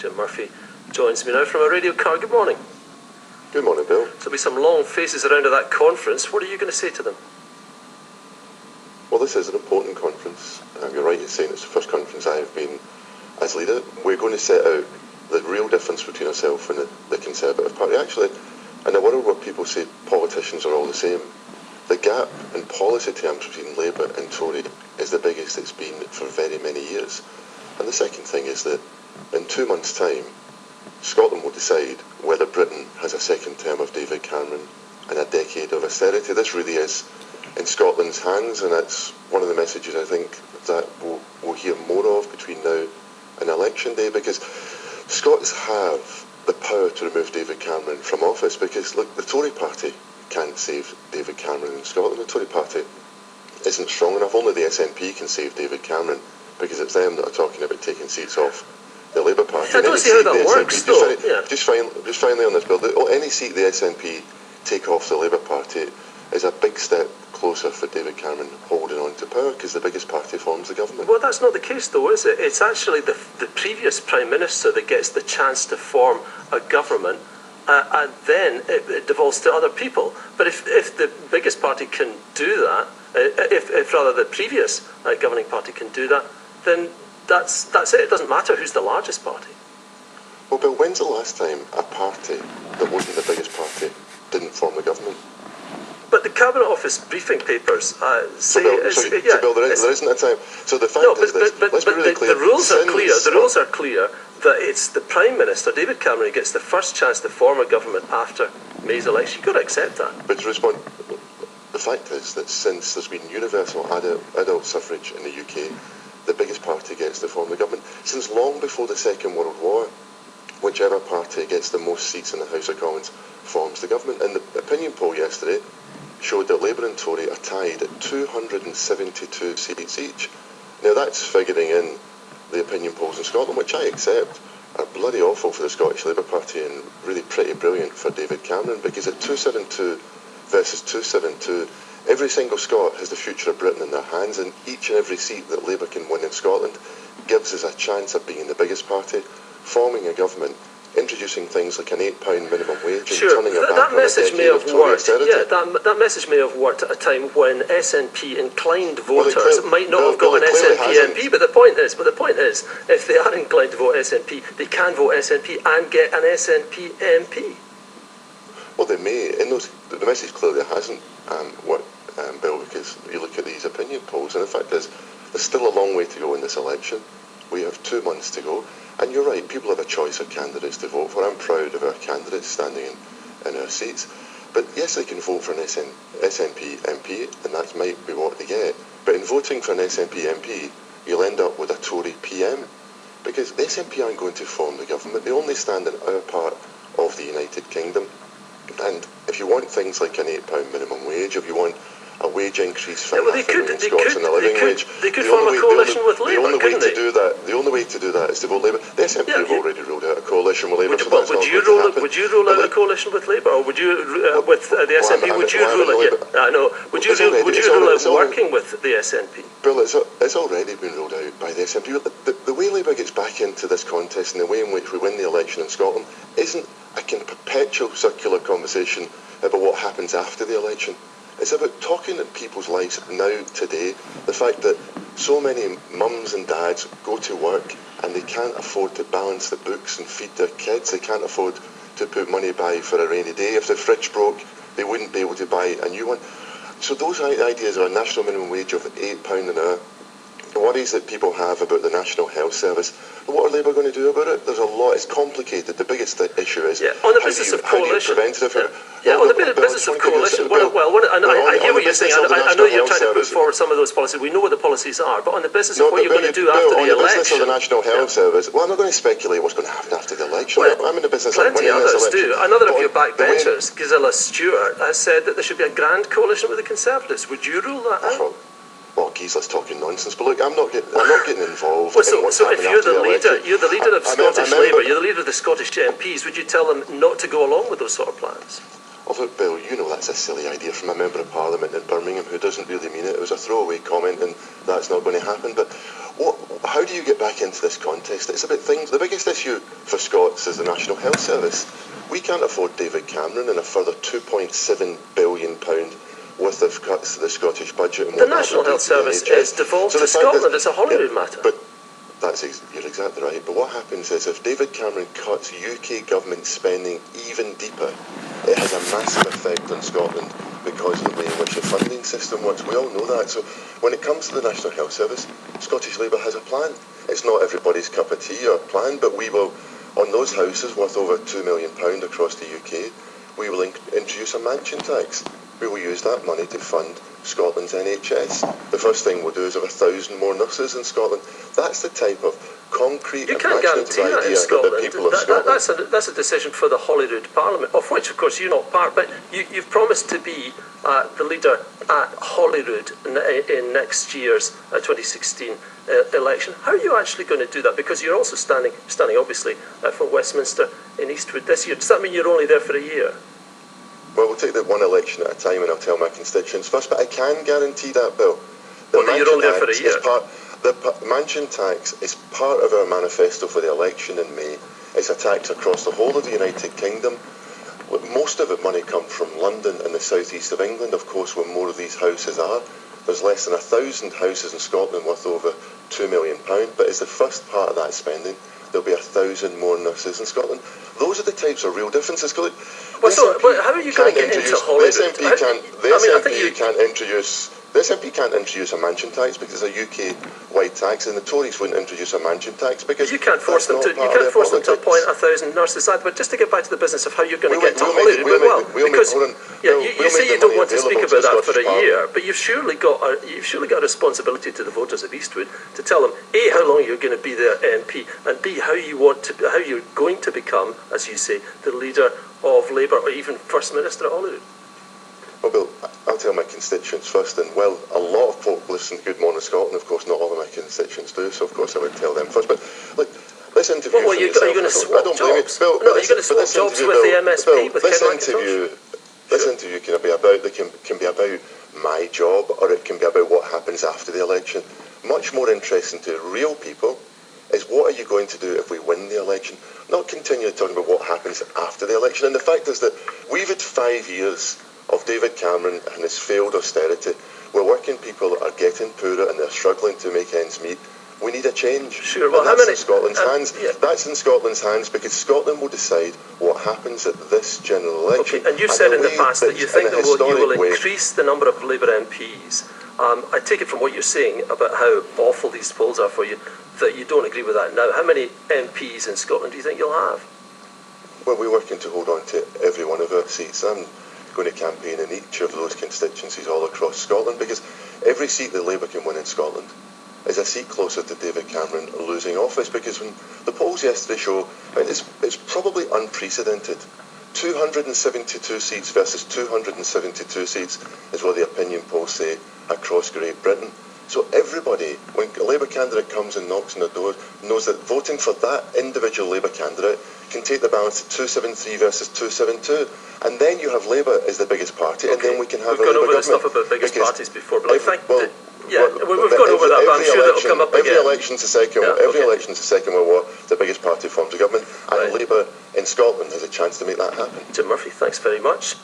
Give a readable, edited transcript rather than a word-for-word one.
Jim Murphy joins me now from a radio car. Good morning. Good morning, Bill. So there'll be some long faces around at that conference. What are you going to say to them? Well, this is an important conference. You're right in saying it's the first conference I have been as leader. We're going to set out the real difference between ourselves and the Conservative Party. Actually, in a world where people say politicians are all the same, the gap in policy terms between Labour and Tory is the biggest it's been for very many years. And the second thing is that in 2 months' time, Scotland will decide whether Britain has a second term of David Cameron and a decade of austerity. This really is in Scotland's hands, and that's one of the messages I think that we'll hear more of between now and election day, because Scots have the power to remove David Cameron from office, because look, the Tory party can't save David Cameron in Scotland. The Tory party isn't strong enough. Only the SNP can save David Cameron, because it's them that are talking about taking seats off the Labour Party. I don't see how that works, though. Just finally on this, Bill, any seat the SNP take off the Labour Party is a big step closer for David Cameron holding on to power, because the biggest party forms the government. Well, that's not the case, though, is it? It's actually the previous Prime Minister that gets the chance to form a government, and then it devolves to other people. But if the biggest party can do that, if rather the previous governing party can do that, then that's it. It doesn't matter who's the largest party. Well, Bill, when's the last time a party that wasn't the biggest party didn't form the government? But the Cabinet Office briefing papers say... Bill, there isn't a time. So the fact is this, let's be really clear. The rules are clear. The rules are clear that it's the Prime Minister, David Cameron, who gets the first chance to form a government after May's election. You've got to accept that. But to respond, the fact is that since there's been universal adult suffrage in the UK, the biggest party gets to form the government. Since long before the Second World War, whichever party gets the most seats in the House of Commons forms the government. And the opinion poll yesterday showed that Labour and Tory are tied at 272 seats each. Now that's figuring in the opinion polls in Scotland, which I accept are bloody awful for the Scottish Labour Party and really pretty brilliant for David Cameron, because at 272 versus 272, every single Scot has the future of Britain in their hands, and each and every seat that Labour can win in Scotland gives us a chance of being the biggest party, forming a government, introducing things like an £8 minimum wage, and turning our back on a decade of Tory austerity. That message may have worked at a time when SNP inclined voters might not have got an SNP MP. But the point is, if they are inclined to vote SNP, they can vote SNP and get an SNP MP. Well, they may. The message clearly hasn't worked, Bill, because you look at these opinion polls, and the fact is, there's still a long way to go in this election. We have 2 months to go. And you're right, people have a choice of candidates to vote for. I'm proud of our candidates standing in our seats. But yes, they can vote for an SNP MP, and that might be what they get. But in voting for an SNP MP, you'll end up with a Tory PM. Because the SNP aren't going to form the government. They only stand in our part of the United Kingdom. And if you want things like an £8 minimum wage, if you want a wage increase for half a million Scots in a living wage, they could form a coalition with Labour, couldn't they? The only way to do that is to vote Labour. The SNP have already ruled out a coalition with Labour. Would you rule out a coalition with Labour, or would you with the SNP? Would you rule it? I know. Would you rule out working with the SNP? Bill, it's already been ruled out by the SNP. The way Labour gets back into this contest and the way in which we win the election in Scotland isn't a kind of perpetual circular conversation about what happens after the election. It's about talking in people's lives now, today. The fact that so many mums and dads go to work and they can't afford to balance the books and feed their kids. They can't afford to put money by for a rainy day. If the fridge broke, they wouldn't be able to buy a new one. So those ideas are a national minimum wage of £8 an hour. The worries that people have about the National Health Service, what are Labour going to do about it? There's a lot. It's complicated. The biggest issue is on the business of coalition. On the business of coalition. I hear what you're saying. I know you're trying to put forward some of those policies. We know what the policies are, but on the business of what you're going to do after the election. On the business of the National Health Service, well, I'm not going to speculate what's going to happen after the election. I'm in the business of winning this election. Plenty others do. Another of your backbenchers, Gisela Stewart, has said that there should be a grand coalition with the Conservatives. Would you rule that out? Well, Gisela's talking nonsense, but look, I'm not getting involved. So if you're the leader of Scottish Labour, you're the leader of the Scottish MPs, would you tell them not to go along with those sort of plans? Oh, look, Bill, you know that's a silly idea from a Member of Parliament in Birmingham who doesn't really mean it. It was a throwaway comment and that's not going to happen. But how do you get back into this context? It's about things. The biggest issue for Scots is the National Health Service. We can't afford David Cameron and a further £2.7 billion worth of cuts to the Scottish budget. And the National Health Service is devolved to Scotland. It's a Holyrood matter. But you're exactly right. But what happens is if David Cameron cuts UK government spending even deeper, it has a massive effect on Scotland because of the way in which the funding system works. We all know that. So when it comes to the National Health Service, Scottish Labour has a plan. It's not everybody's cup of tea or plan, but we will, on those houses worth over £2 million across the UK, we will introduce a mansion tax. We will use that money to fund Scotland's NHS. The first thing we'll do is have 1,000 more nurses in Scotland. That's the type of concrete you and can't guarantee that in Scotland. The people of Scotland. That's a decision for the Holyrood Parliament, of which, of course, you're not part. But you've promised to be the leader at Holyrood in next year's 2016 election. How are you actually going to do that? Because you're also standing obviously for Westminster in Eastwood this year. Does that mean you're only there for a year? Well, we'll take that one election at a time and I'll tell my constituents first, but I can guarantee that, Bill. You're only there for a year. The mansion tax is part of our manifesto for the election in May. It's a tax across the whole of the United Kingdom. Most of the money comes from London and the southeast of England, of course, where more of these houses are. There's less than 1,000 houses in Scotland worth over £2 million, but as the first part of that spending, there'll be 1,000 more nurses in Scotland. Those are the types of real differences. Well, how are you going to get into Holyrood? The SNP can't introduce a mansion tax because it's a UK-wide tax, and the Tories wouldn't introduce a mansion tax because you can't force them to. You can't force them to appoint 1,000 nurses either. But just to get back to the business of how you're going to get to Holyrood, you say you don't want to speak about that for a year, but you've surely got a responsibility to the voters of Eastwood to tell them A, how long you're going to be their MP, and B, how you're going to become, as you say, the leader of Labour or even First Minister at Holyrood. Well, Bill, I'll tell my constituents first, and well, a lot of folk listen to Good Morning Scotland. Of course, not all of my constituents do, so of course I would tell them first. But look, this interview. Well, are you going to swap jobs? Bill, no, are you going to swap jobs with the MSP? With This interview can be about my job, or it can be about what happens after the election. Much more interesting to real people is what are you going to do if we win the election? Not continue talking about what happens after the election. And the fact is that we've had 5 years of David Cameron and his failed austerity, where working people are getting poorer and they're struggling to make ends meet. We need a change. Sure. Well, and that's in Scotland's hands. Yeah. That's in Scotland's hands because Scotland will decide what happens at this general election. Okay. And you've said in the past that you think that you will increase the number of Labour MPs. I take it from what you're saying about how awful these polls are for you that you don't agree with that now. How many MPs in Scotland do you think you'll have? Well, we're working to hold on to every one of our seats. I'm going to campaign in each of those constituencies all across Scotland because every seat that Labour can win in Scotland is a seat closer to David Cameron losing office, because when the polls yesterday show it's probably unprecedented. 272 seats versus 272 seats is what the opinion polls say across Great Britain. So everybody, when a Labour candidate comes and knocks on the door, knows that voting for that individual Labour candidate can take the balance to 273 versus 272. And then you have Labour as the biggest party, and then we can have a Labour government. We've gone over the stuff about biggest parties before, but we've gone over that, but I'm sure that'll come up again. Every election's the Second World War, the biggest party forms a government, and Labour in Scotland has a chance to make that happen. Jim Murphy, thanks very much.